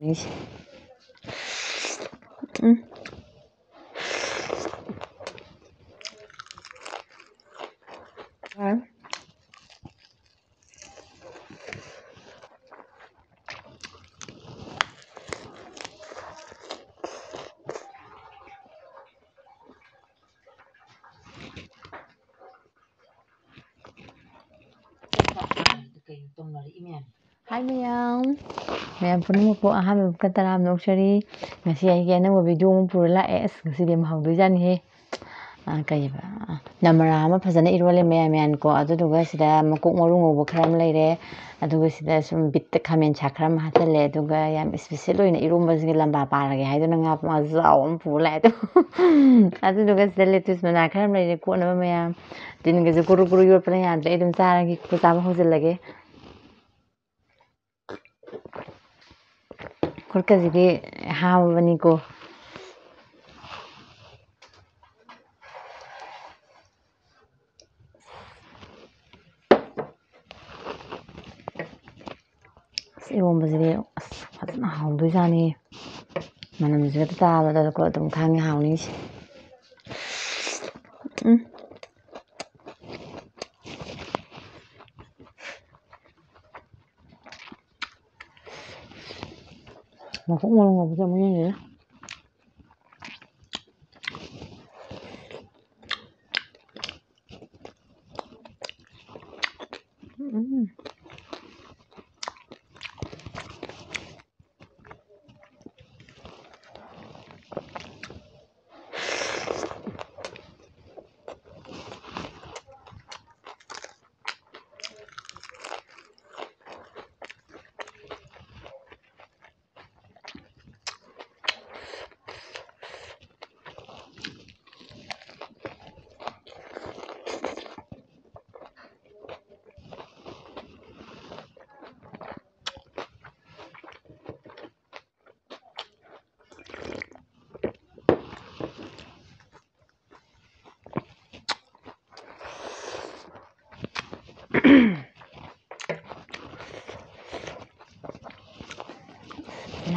ماشي. إمم. تمام. Hi ma'am. Ma'am puno po aham kataram nursery. Ngasi ay kaya na video mo puro la es ngasi di mahawdo jan he. Kaya ba namara ama phajana irole ma'am ko aduduga sida makuk maru ngobo khram leire aduga sida sum bit khamen chakram hatale aduga yam special oina iromba sigi lamba parage haiduna nga ma zaw am pu la adu aduduga sida lettuce mana khram leire ko na ma'am din ga guru guru yor pala ya de dum sara gi ko sa ho lage kurkazigi hawani ko irombaꯁꯤꯗꯤ ꯐꯖꯅ ꯍꯥꯎꯗꯣꯏꯖꯥꯠꯅꯤ ꯃꯅꯝꯁꯤꯒ ꯇꯥꯕꯗꯀꯣ ꯑꯗꯨꯝ ꯈꯪꯉꯦ ꯍꯥꯎꯅꯤꯁꯦ ꯃꯈꯣꯛ ꯃꯔꯨ ꯉꯧꯕꯁꯦ ꯑꯃꯨꯛ ꯌꯦꯡꯒꯦ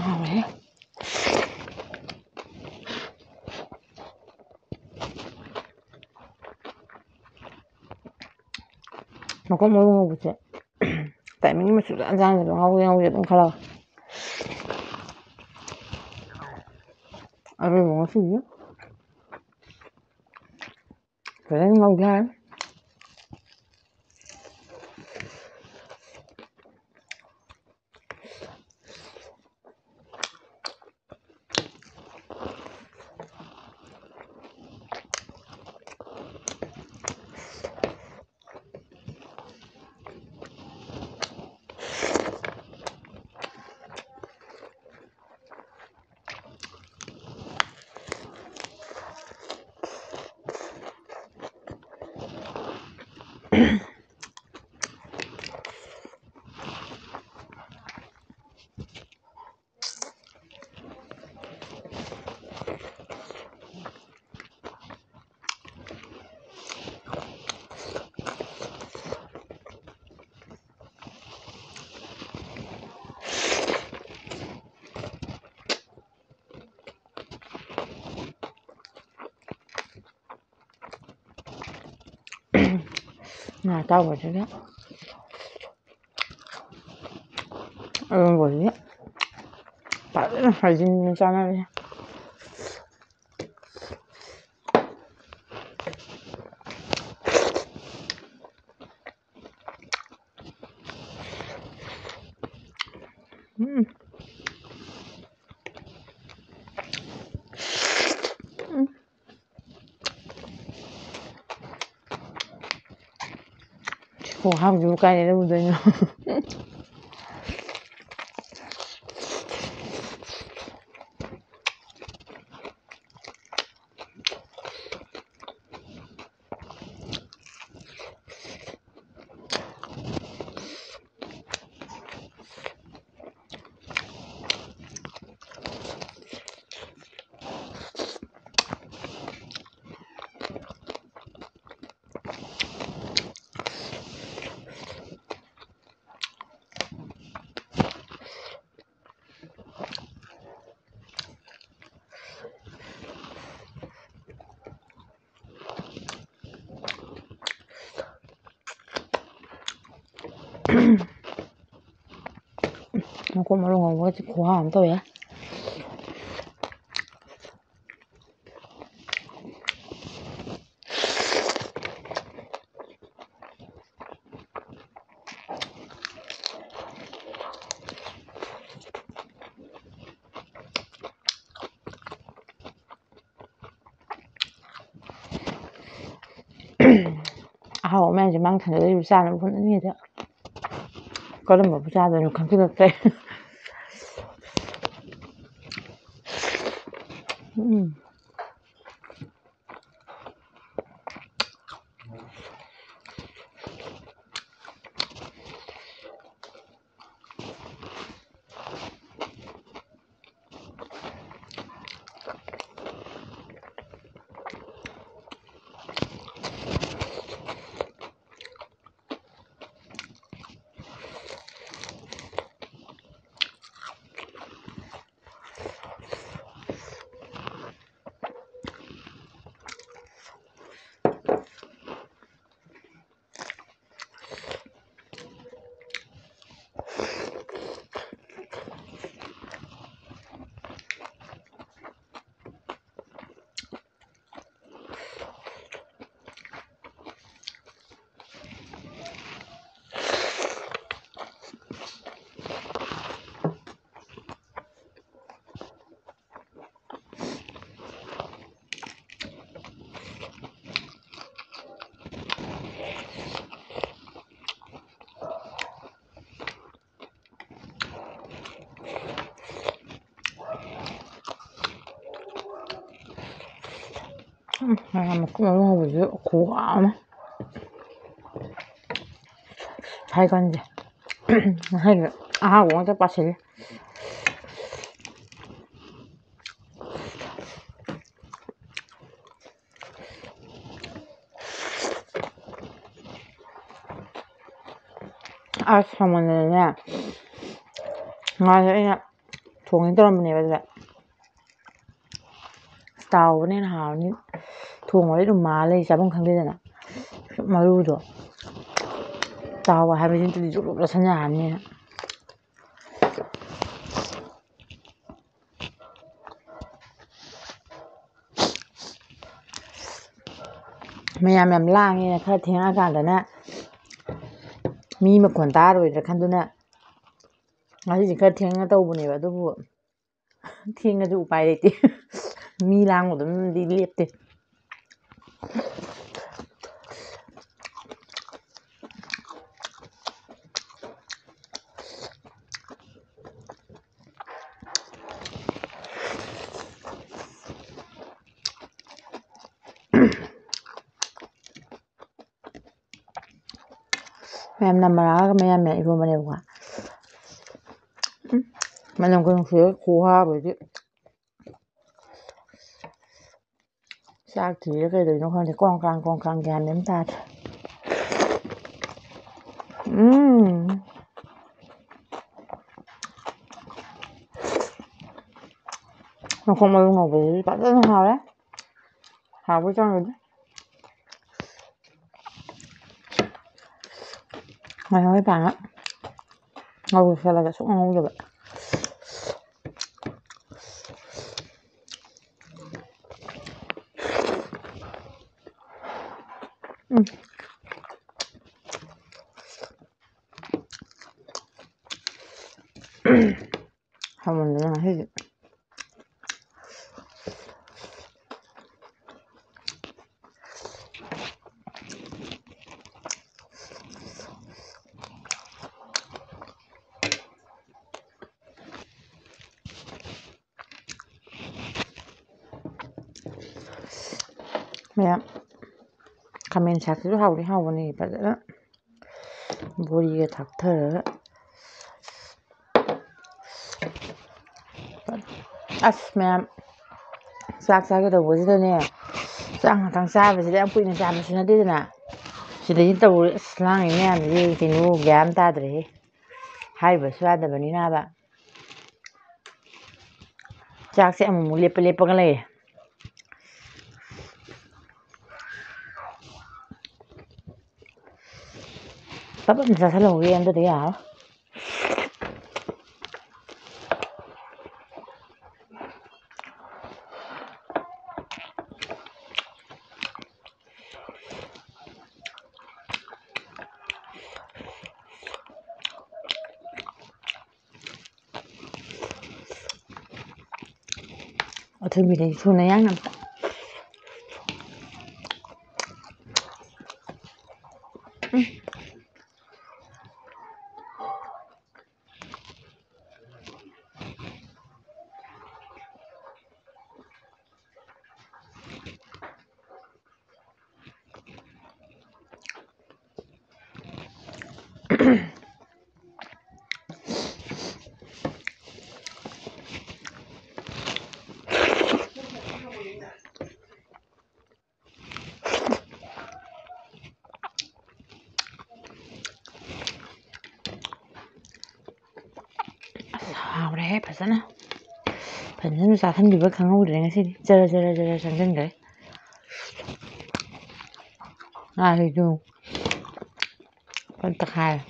하네. Mako mo mo bute. Tại mình mà sự ăn gian rồi ngau cũng khá là. Ở đây có gì nhá. Cái này ngau gan. Nào tao vào chứ đấy. 뭐지? 발진 짠하네. Không chịu cay này đâu rồi. ꯃꯀꯣꯛ ꯃꯔꯨ ꯉꯧꯕꯒ ꯈꯨꯍꯥꯎ ꯑꯃ ꯇꯧꯋꯦ ꯑꯍꯥꯎꯕ ꯃꯌꯥꯝꯁꯦ ꯃꯥꯡ ꯊꯥꯡꯖꯗꯣꯏꯕ ꯆꯥꯅꯕ ꯍꯣꯠꯅꯔꯤꯉꯩꯗ ꯀꯔꯝꯕꯕꯨ ꯆꯥꯗꯣꯏꯅꯣ ꯈꯪꯖꯤꯜꯂꯛꯇ꯭ꯔꯦ ꯃꯀꯣꯛ ꯃꯔꯨ ꯉꯧꯕꯁꯨ ꯈꯨꯍꯥꯎ ꯑꯃ ꯍꯥꯏꯀꯥꯟꯗꯦ ꯉꯁꯥꯏꯒꯤ ꯑꯍꯥꯎꯕ ꯉꯥꯛꯇ ꯄꯥꯁꯤꯜꯂꯦ ꯑꯁ ꯁꯥꯃꯟꯗꯅꯅꯦ ꯉꯥꯁꯦ ꯑꯩꯅ ꯊꯣꯡꯒꯦ ꯇꯧꯔꯝꯕꯅꯦꯕ ꯑꯗꯨꯗ ꯇꯥꯎꯕꯅꯦꯅ ꯍꯥꯎꯔꯅꯤ ꯊꯣꯡꯉꯗꯤ ꯑꯗꯨꯝ ꯃꯥꯜ ꯂꯩ ꯆꯥꯐꯝ ꯈꯪꯗꯦꯗꯅ ꯃꯔꯨꯗꯣ ꯇꯥꯎꯕ ꯍꯥꯏꯕꯁꯤꯅꯗꯤ ꯖꯨꯞ ꯖꯨꯞ ꯂꯣꯠꯁꯟ ꯌꯥꯔꯅꯤꯅ ꯃꯌꯥꯝ ꯌꯥꯝ ꯂꯥꯡꯉꯦꯅ ꯈꯔ ꯊꯦꯡꯉꯛꯑꯀꯥꯟꯗꯅ ꯃꯤ ꯃꯈꯣꯟ ꯇꯥꯔꯣꯏꯗ꯭ꯔꯥ ꯈꯟꯗꯨꯅ ꯉꯁꯤꯁꯦ ꯈꯔ ꯊꯦꯡꯅ ꯇꯧꯕꯅꯦꯕ ꯑꯗꯨꯕꯨ ꯊꯦꯡꯉꯁꯨ ꯎꯄꯥꯏ ꯂꯩꯇꯦ ꯃꯤ ꯂꯥꯡꯕꯗꯨꯝꯗꯤ ꯂꯦꯞꯇꯦ ꯃꯌꯥꯝ ꯅꯝꯃꯔꯥꯒ ꯃꯌꯥꯝ ꯏꯔꯣꯟꯕꯅꯦꯕꯀꯣ ꯃꯅꯝ ꯅꯨꯡꯁꯤꯔ ꯈꯨꯍꯥꯎꯗꯤ ꯆꯥꯛ ꯊꯤꯔ ꯀꯩꯗꯧꯔꯤꯅꯣ ꯈꯪꯗꯦ ꯀꯣꯡ ꯒ꯭ꯌꯥꯟ ꯃꯦꯟ ꯇꯥꯗ꯭ꯔꯦ ꯃꯀꯣꯛ ꯃꯔꯨ ꯉꯧꯕꯁꯤꯗꯤ ꯐꯖꯅ ꯍꯥꯎꯔꯦ ꯍꯥꯎꯕꯩ ꯆꯥꯡꯗꯤ ꯉꯥꯏꯍꯥꯛ ꯄꯥꯅ ꯉꯧꯁꯜꯂꯒ ꯁꯨꯡꯉꯧ ꯉꯧꯗꯕ ꯍꯥꯎꯃꯟꯗꯅ ꯉꯁꯤꯗꯤ ꯃꯌꯥꯝ ꯈꯥꯃꯦꯟ ꯁꯥꯛꯁꯤꯁꯨ ꯍꯥꯎꯗꯤ ꯍꯥꯎꯕꯅꯤ ꯐꯖꯅ ꯕꯣꯔꯤꯒ ꯊꯥꯛꯊꯔꯒ ꯑꯁ ꯃꯌꯥꯝ ꯆꯥꯛ ꯆꯥꯒꯗꯧꯕꯁꯤꯗꯅꯦ ꯆꯥꯛ ꯉꯥꯛꯇꯪ ꯆꯥꯕꯁꯤꯗ ꯌꯥꯝ ꯀꯨꯏꯅ ꯆꯥꯕꯁꯨ ꯅꯠꯇꯦꯗꯅ ꯁꯤꯗꯩꯁꯤ ꯇꯧꯔꯤ ꯑꯁ ꯂꯥꯡꯉꯤ ꯃꯌꯥꯝꯁꯤꯗꯤ ꯀꯩꯅꯣ ꯒ꯭ꯌꯥꯟ ꯇꯥꯗ꯭ꯔꯦꯍꯦ ꯍꯥꯏꯔꯤꯕꯁꯨ ꯌꯥꯗꯕꯅꯤꯅꯕ ꯆꯥꯛꯁꯦ ꯑꯃꯨꯛ ꯂꯦꯞꯄꯒ ꯂꯩꯌꯦ ꯇꯞꯅ ꯆꯥꯁꯤꯜꯍꯧꯒꯦ ꯑꯝꯇꯗꯤ ꯌꯥꯔꯣꯏ ꯑꯊꯣꯏꯕꯤꯗꯒꯤ ꯊꯨꯅ ꯌꯥꯡꯅꯕ ꯍꯥꯎꯔꯦꯍꯦ ꯐꯖꯅ ꯆꯥꯁꯟꯈꯤꯕ ꯈꯪꯍꯧꯗ꯭ꯔꯦ ꯉꯁꯤꯗꯤ ꯖꯔ ꯆꯪꯁꯤꯟꯈ꯭ꯔꯦ ꯉꯥꯁꯤꯁꯨ ꯇꯛꯈꯥꯏꯔꯦ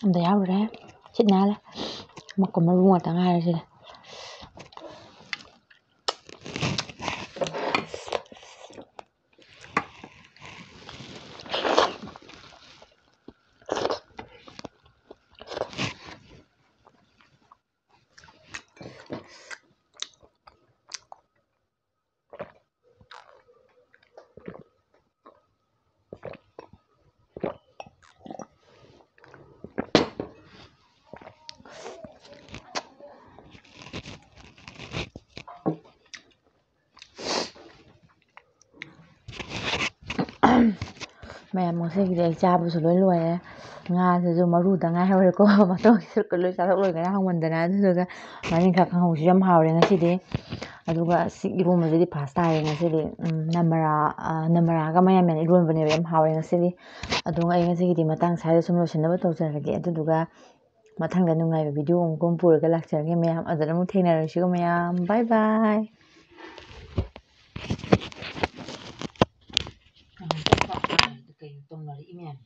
ꯑꯝꯇ ꯌꯥꯎꯔꯦ ꯁꯤꯠ ꯅꯥꯜꯂꯦ ꯃꯀꯨꯞ ꯃꯔꯨ ꯉꯥꯛꯇ ꯉꯥꯏꯔꯦ ꯁꯤꯗꯤ ꯃꯌꯥꯝ ꯉꯁꯤꯒꯤꯗꯤ ꯑꯩ ꯆꯥꯕꯁꯨ ꯂꯣꯏ ꯂꯣꯏꯔꯦ ꯉꯥꯁꯤꯁꯨ ꯃꯔꯨꯗ ꯉꯥꯏꯍꯧꯔꯦꯀꯣ ꯃꯇꯣꯡꯒꯤ ꯁꯔꯨꯛꯀ ꯂꯣꯏ ꯆꯥꯊꯣꯛ ꯂꯣꯏꯈꯔꯦ ꯍꯥꯎꯃꯟꯗꯅ ꯑꯗꯨꯗꯨꯒ ꯉꯥꯔꯤꯡꯈꯥ ꯀꯥꯡꯍꯧꯁꯨ ꯌꯥꯝ ꯍꯥꯎꯔꯦ ꯉꯁꯤꯗꯤ ꯑꯗꯨꯒ ꯏꯔꯣꯟꯕꯁꯤꯗꯤ ꯐꯥꯁ ꯇꯥꯔꯦ ꯉꯁꯤꯗꯤ ꯅꯃꯔꯥꯒ ꯃꯌꯥꯟ ꯏꯔꯣꯟꯕꯅꯦꯕ ꯌꯥꯝ ꯍꯥꯎꯔꯦ ꯉꯁꯤꯗꯤ ꯑꯗꯨꯒ ꯑꯩ ꯉꯁꯤꯒꯤꯗꯤ ꯃꯇꯥꯡ ꯁ꯭ꯋꯥꯏꯗ ꯁꯨꯝ ꯂꯣꯏꯁꯤꯟꯅꯕ ꯇꯧꯖꯔꯒꯦ ꯑꯗꯨꯗꯨꯒ ꯃꯊꯪꯗ ꯅꯨꯡꯉꯥꯏꯕ ꯚꯤꯗꯤꯑꯣ ꯑꯃꯨꯛ ꯄꯨꯔꯒ ꯂꯥꯛꯆꯔꯒꯦ ꯃꯌꯥꯝ ꯑꯗꯨꯗ ꯑꯃꯨꯛ ꯊꯦꯡꯅꯔꯁꯤꯀꯣ ꯃꯌꯥꯝ ꯕꯥꯏ ꯕꯥꯏ ꯀꯩꯅꯣ ꯇꯧꯅꯔꯛꯏ ꯃꯌꯥꯝ